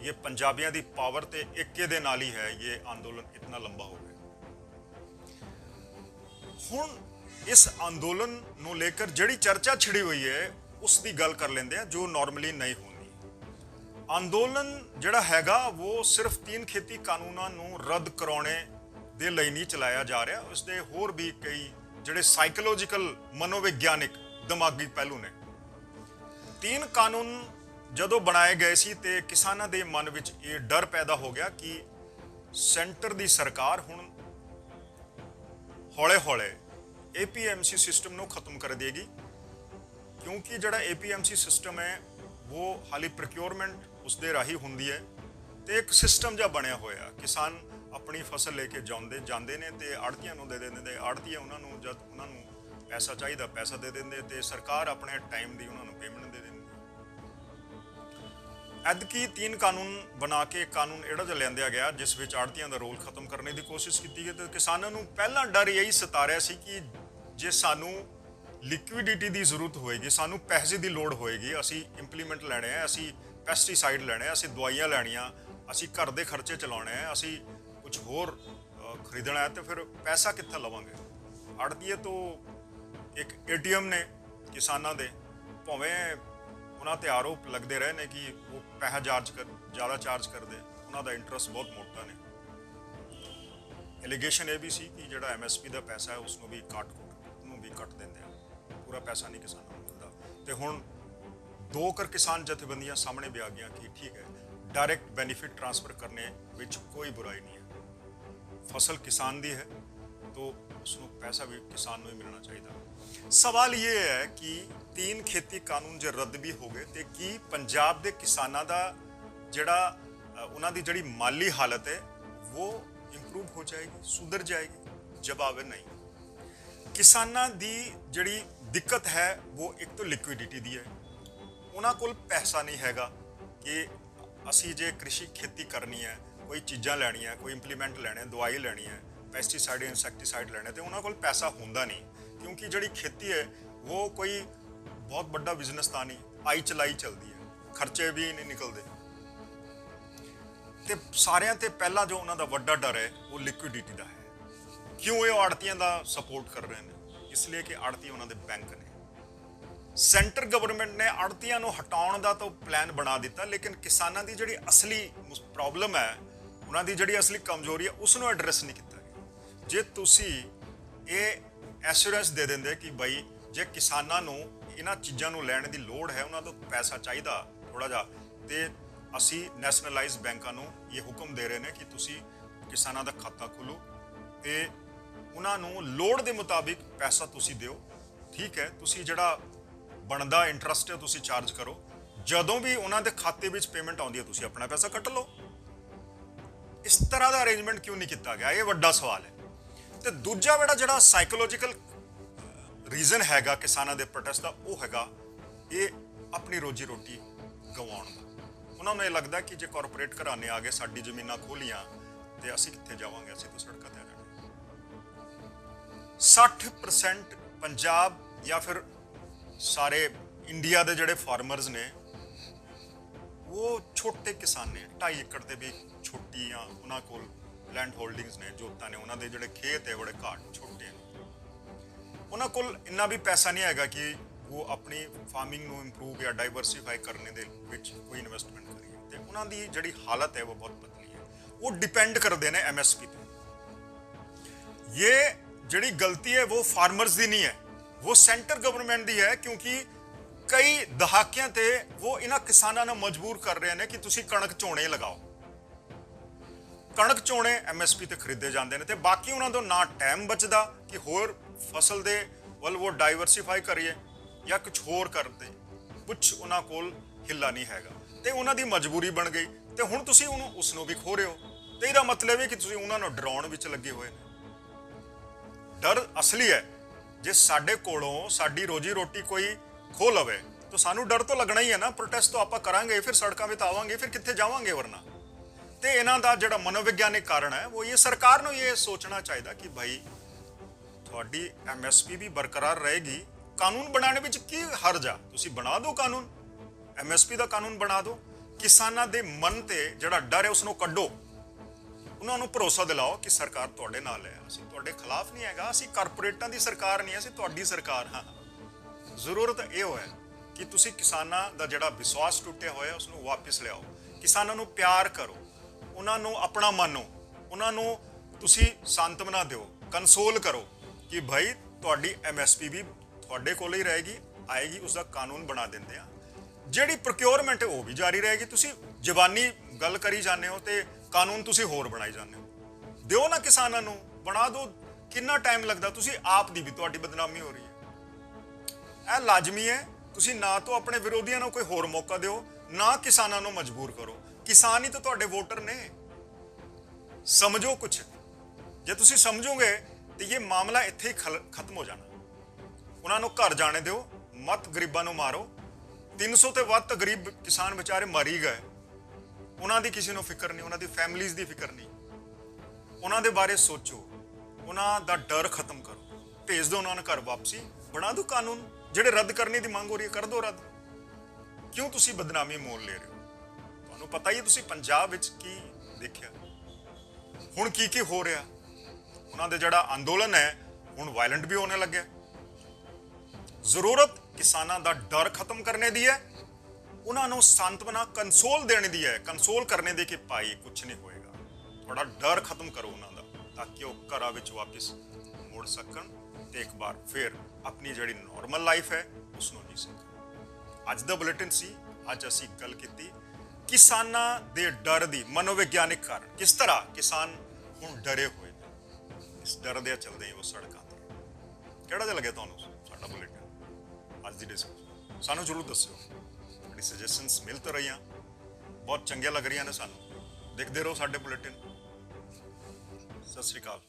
ये पंजाबियों की पावर ते एके दे नाल ही है ये आंदोलन इतना लंबा हो गया। हुण इस आंदोलन नूं लेकर जिहड़ी चर्चा छिड़ी हुई है उसकी गल कर लेंदे हैं जो नॉर्मली नहीं होंदी। अंदोलन जिहड़ा हैगा वो सिर्फ 3 खेती कानूनां नूं रद्द कराने दे लई नहीं चलाया जा रहा, उसदे होर भी कई जिहड़े साइकोलॉजिकल मनोविग्यानिक दिमागी पहलू ने। 3 कानून जदों बनाए गए सी ते किसानां दे मन विच ये डर पैदा हो गया कि सेंटर दी सरकार हुण हौले हौले APMC सिस्टम नूं खत्म कर देगी, क्योंकि जिहड़ा APMC सिस्टम है वो हाली प्रोक्योरमेंट उसदे राही हुंदी है ते एक सिस्टम जिहा बनिया होया। किसान अपनी फसल लेके जांदे ने ते आड़तियां नूं दे दिंदे, आड़तीए उन्हां नूं जद उन्हां नूं पैसा चाहिदा पैसा दे दिंदे ते सरकार अपने टाइम दी उन्हां नूं पेमेंट दे दिंदी। एदकी 3 कानून बना के कानून एड़ा जिहा लिआंदा गया जिस विच आड़तियां दा रोल खत्म करने की कोशिश की गई ते किसानां नूं पहला डर यही सता रहा सी कि जे सानू लिक्विडिटी की जरूरत होएगी, सानू पैसे की लोड़ होएगी, असी इंप्लीमेंट लैने हैं, असी पैसटीसाइड लैने हैं, असी दवाइयां लैनियां, असी घर के खर्चे चलाने हैं, असी कुछ होर खरीदना है, तो फिर पैसा कित्थे लवांगे। आड़तीए तो एक ATM ने किसानां दे, भावें उन्हां ते आरोप लगते रहे ने कि वो पैसा ज़्यादा चार्ज करते, उन्हां दा इंटरस्ट बहुत मोटा ने। एलीगेशन ये भी सी कि जिहड़ा MSP का पैसा है उसनों भी कट देंगे, पूरा पैसा नहीं किसानों को मिलता। तो हुण 2 किसान जथेबंदियां सामने भी आ गई कि ठीक है डायरैक्ट बेनीफिट ट्रांसफर करने विच कोई बुराई नहीं है, फसल किसान दी है तो उसनों पैसा भी किसान को ही मिलना चाहिए। सवाल ये है कि 3 खेती कानून जो रद्द भी हो गए तो की पंजाब के किसानों का जिहड़ा उन्हां दी जिहड़ी माली हालत है वो इंप्रूव हो जाएगी, सुधर जाएगी? जवाब है नहीं। किसानां दी जिहड़ी दिक्कत है वो एक तो लिक्विडिटी दी है, उन्हां कोल पैसा नहीं हैगा कि असी जे कृषि खेती करनी है, कोई चीज़ां लैणियां, कोई इंप्लीमेंट लैणे, दवाई लैनी है, पैसटीसाइड इंसैक्टीसाइड लैणे, तो उन्हां कोल पैसा हुंदा नहीं, क्योंकि जिहड़ी खेती है वो कोई बहुत बड़ा बिजनेस तां नहीं, आई चलाई चलती है, खर्चे भी नहीं निकलते। तो सारिਆਂ ते पहला जो उन्हां दा वड्डा डर है वो लिक्विडिटी का है। क्यों ये आड़तियां दा सपोर्ट कर रहे हैं? इसलिए कि आड़ती उन्होंने बैंक ने, सेंटर गवर्नमेंट ने आड़तियां नूं हटाउण दा तो प्लान बना दिता, लेकिन किसानां दी जिहड़ी असली प्रॉब्लम है, उन्हां दी जिहड़ी असली कमजोरी है उसनूं एड्रैस नहीं किया गया। जे तुसी ये एश्योरेंस दे देंदे कि भाई जे किसानां नूं इन्हां चीज़ां नूं लैण दी लोड़ है, उन्हां तों पैसा चाहिदा थोड़ा जिहा, ते असी नैशनलाइज बैंकां नूं ये हुक्म दे रहे हैं कि तुसी किसानां दा खाता खोलो ते उन्हां नूं लोड़ दे मुताबिक पैसा तुसी दिओ। ठीक है, तुसी जिहड़ा बनदा इंटरस्ट है तुसी चार्ज करो, जदों भी उन्हां दे खाते विच पेमेंट आउंदी है तुसी अपना पैसा कट लो। इस तरह का अरेंजमेंट क्यों नहीं किया गया, ये वड्डा सवाल है। तो दूजा बड़ा जिहड़ा साइकोलॉजिकल रीजन हैगा किसानां दे प्रोटेस्ट का, वो हैगा ये अपनी रोजी रोटी गवाउण दा। उन्होंने ये लगता कि जो कॉरपोरेट घराने आ गए, साडी जमीनां खोलियां तो असी कित्थे जावांगे, असी तो सड़कों ते आ जाणे। 60% पंजाब या फिर सारे इंडिया के जिहड़े फार्मर्स ने वो छोटे किसान ने, 2.5 एकड़ से भी छोटियां उन्हां कोल लैंड होल्डिंग्स ने, जोतां ने, उन्हां दे जिहड़े खेत है बड़े घाट छोटे हैं, उन्हां कोल इन्ना भी पैसा नहीं हैगा कि वो अपनी फार्मिंग नूं इंप्रूव या डाइवर्सीफाई करने दे विच कोई इन्वेस्टमेंट करिए। तो उन्हां दी जिहड़ी हालत है वो बहुत पतली है, वो डिपेंड करते हैं MSP पे। ये जिहड़ी गलती है वो फार्मर्स की नहीं है, वो सेंटर गवर्नमेंट की है, क्योंकि कई दहाकियां ते वो इन्हां किसानां नूं मजबूर कर रहे हैं कि तुसी कणक झोने लगाओ। कणक झोने MSP ते खरीदे जाते हैं, तो बाकी उन्हां तों ना टाइम बचदा कि होर फसल दे वल वो डाइवर्सीफाई करिए या कुछ होर करते, कुछ उन्हां कोल हिला नहीं हैगा, तो उन्हां दी मजबूरी बन गई। तो हुण तुसी उसनूं भी खो रहे हो, तो इसदा मतलब है कि तुसी उन्हां नूं डराउण विच लगे हुए ने। डर असली है, जे साडे कोलों साडी रोजी रोटी कोई खो लवे तो सानू डर तो लगना ही है ना। प्रोटेस्ट तो आप करांगे, फिर सड़कों में आवांगे, फिर कित्थे जावांगे वरना। तो इन्हां दा जिहड़ा मनोविग्यानिक कारण है वो ये सरकार नूं ये सोचना चाहिए कि भाई तुहाडी MSP भी बरकरार रहेगी, कानून बनाने विच की हर्ज आ, तुसीं बना दो कानून, MSP का कानून बना दो। ਕਿਸਾਨਾਂ ਦੇ ਮਨ ਤੇ ਜਿਹੜਾ ਡਰ ਹੈ ਉਸ ਨੂੰ ਕੱਢੋ, ਉਹਨਾਂ ਨੂੰ ਭਰੋਸਾ ਦਿਲਾਓ ਕਿ ਸਰਕਾਰ ਤੁਹਾਡੇ ਨਾਲ ਹੈ, ਅਸੀਂ ਤੁਹਾਡੇ ਖਿਲਾਫ ਨਹੀਂ ਹੈਗਾ, ਅਸੀਂ ਕਾਰਪੋਰੇਟਾਂ ਦੀ ਸਰਕਾਰ ਨਹੀਂ, ਅਸੀਂ ਤੁਹਾਡੀ ਸਰਕਾਰ ਹਾਂ। ਜ਼ਰੂਰਤ ਇਹ ਹੋਇਆ ਕਿ ਤੁਸੀਂ ਕਿਸਾਨਾਂ ਦਾ ਜਿਹੜਾ ਵਿਸ਼ਵਾਸ ਟੁੱਟਿਆ ਹੋਇਆ ਉਸ ਨੂੰ ਵਾਪਸ ਲਿਆਓ, ਕਿਸਾਨਾਂ ਨੂੰ ਪਿਆਰ ਕਰੋ, ਉਹਨਾਂ ਨੂੰ ਆਪਣਾ ਮੰਨੋ, ਉਹਨਾਂ ਨੂੰ ਤੁਸੀਂ ਸਾਂਤਵਨਾ ਦਿਓ, ਕੰਸੋਲ ਕਰੋ ਕਿ ਭਾਈ ਤੁਹਾਡੀ MSP ਵੀ ਤੁਹਾਡੇ ਕੋਲ ਹੀ ਰਹੇਗੀ, ਆਏਗੀ, ਉਸ ਦਾ ਕਾਨੂੰਨ ਬਣਾ ਦਿੰਦੇ ਆ। ਜਿਹੜੀ ਪ੍ਰੋਕਿਉਰਮੈਂਟ ਹੈ ਉਹ ਵੀ ਜਾਰੀ ਰਹੇਗੀ। ਤੁਸੀਂ ਜ਼ਬਾਨੀ ਗੱਲ ਕਰੀ ਜਾਂਦੇ ਹੋ ਤੇ ਕਾਨੂੰਨ ਤੁਸੀਂ ਹੋਰ ਬਣਾਈ ਜਾਂਦੇ ਹੋ। ਦਿਓ ਨਾ ਕਿਸਾਨਾਂ ਨੂੰ, ਬਣਾ ਦਿਓ। ਕਿੰਨਾ ਟਾਈਮ ਲੱਗਦਾ? ਤੁਸੀਂ ਆਪ ਦੀ ਵੀ ਤੁਹਾਡੀ ਬਦਨਾਮੀ ਹੋ ਰਹੀ ਹੈ। ਇਹ ਲਾਜ਼ਮੀ ਹੈ, ਤੁਸੀਂ ਨਾ ਤਾਂ ਆਪਣੇ ਵਿਰੋਧੀਆਂ ਨੂੰ ਕੋਈ ਹੋਰ ਮੌਕਾ ਦਿਓ, ਨਾ ਕਿਸਾਨਾਂ ਨੂੰ ਮਜਬੂਰ ਕਰੋ। ਕਿਸਾਨ ਹੀ ਤਾਂ ਤੁਹਾਡੇ ਵੋਟਰ ਨੇ। ਸਮਝੋ ਕੁਛ। ਜੇ ਤੁਸੀਂ ਸਮਝੋਗੇ ਤੇ ਇਹ ਮਾਮਲਾ ਇੱਥੇ ਹੀ ਖਤਮ ਹੋ ਜਾਣਾ। ਉਹਨਾਂ ਨੂੰ ਘਰ ਜਾਣੇ ਦਿਓ, ਮਤ ਗਰੀਬਾਂ ਨੂੰ ਮਾਰੋ। 300 ਤੇ ਵੱਧ ਗਰੀਬ ਕਿਸਾਨ ਵਿਚਾਰੇ ਮਰ ਹੀ ਗਏ, ਉਹਨਾਂ ਦੀ ਕਿਸੇ ਨੂੰ ਫਿਕਰ ਨਹੀਂ, ਉਹਨਾਂ ਦੀ ਫੈਮਿਲੀਜ਼ ਦੀ ਫਿਕਰ ਨਹੀਂ। ਉਹਨਾਂ ਦੇ ਬਾਰੇ ਸੋਚੋ, ਉਹਨਾਂ ਦਾ ਡਰ ਖਤਮ ਕਰੋ, ਭੇਜ ਦਿਓ ਉਹਨਾਂ ਨੂੰ ਘਰ ਵਾਪਸੀ, ਬਣਾ ਦਿਓ ਕਾਨੂੰਨ। ਜਿਹੜੇ ਰੱਦ ਕਰਨੇ ਦੀ ਮੰਗ ਹੋ ਰਹੀ ਹੈ ਕਰ ਦਿਓ ਰੱਦ। ਕਿਉਂ ਤੁਸੀਂ ਬਦਨਾਮੀ ਮੋਲ ਲੈ ਰਹੇ ਹੋ? ਤੁਹਾਨੂੰ ਪਤਾ ਹੀ ਹੈ ਤੁਸੀਂ ਪੰਜਾਬ ਵਿੱਚ ਕੀ ਦੇਖਿਆ, ਹੁਣ ਕੀ ਕੀ ਹੋ ਰਿਹਾ। ਉਹਨਾਂ ਦੇ ਜਿਹੜਾ ਅੰਦੋਲਨ ਹੈ ਹੁਣ ਵਾਇਲੈਂਟ ਵੀ ਹੋਣੇ ਲੱਗਿਆ। ਜ਼ਰੂਰਤ ਕਿਸਾਨਾਂ ਦਾ ਡਰ ਖਤਮ ਕਰਨੇ ਦੀ ਹੈ, ਉਹਨਾਂ ਨੂੰ ਸਾਂਤਵਨਾ ਕੰਸੋਲ ਦੇਣ ਦੀ ਹੈ, ਕੰਸੋਲ ਕਰਨੇ ਦੀ ਕਿ ਭਾਈ ਕੁਝ ਨਹੀਂ ਹੋਏਗਾ। ਥੋੜਾ ਡਰ ਖਤਮ ਕਰੋ ਉਹਨਾਂ ਦਾ, ਤਾਂ ਕਿ ਉਹ ਘਰਾਂ ਵਿੱਚ ਵਾਪਸ ਮੁੜ ਸਕਣ ਤੇ ਇੱਕ ਵਾਰ ਫਿਰ ਆਪਣੀ ਜਿਹੜੀ ਨਾਰਮਲ ਲਾਈਫ ਹੈ ਉਸ ਨੂੰ ਜੀ ਸਕਣ। ਅੱਜ ਦਾ ਬੁਲੇਟਿਨ ਸੀ। ਅੱਜ ਅਸੀਂ ਗੱਲ ਕੀਤੀ ਕਿਸਾਨਾਂ ਦੇ ਡਰ ਦੀ ਮਨੋਵਿਗਿਆਨਿਕ ਕਾਰਨ, ਕਿਸ ਤਰ੍ਹਾਂ ਕਿਸਾਨ ਹੁਣ ਡਰੇ ਹੋਏ ਨੇ, ਇਸ ਡਰ ਦੇ ਚੱਲਦੇ ਉਹ ਸੜਕਾਂ ਤੇ। ਕਿਹੜਾ ਜਿਹਾ ਲੱਗਿਆ ਤੁਹਾਨੂੰ ਸਾਡਾ ਬੁਲੇਟਿਨ, ਅੱਜ ਦੀ ਡਿਸਕਸ਼ਨ? ਸਾਨੂੰ ਜ਼ਰੂਰ ਦੱਸਿਓ। ਤੁਹਾਡੀ ਸੁਜੈਸ਼ਨਸ ਮਿਲ ਤਾਂ ਰਹੀਆਂ, ਬਹੁਤ ਚੰਗੀਆਂ ਲੱਗ ਰਹੀਆਂ ਨੇ ਸਾਨੂੰ। ਦੇਖਦੇ ਰਹੋ ਸਾਡੇ ਬੁਲੇਟਿਨ। ਸਤਿ ਸ਼੍ਰੀ ਅਕਾਲ।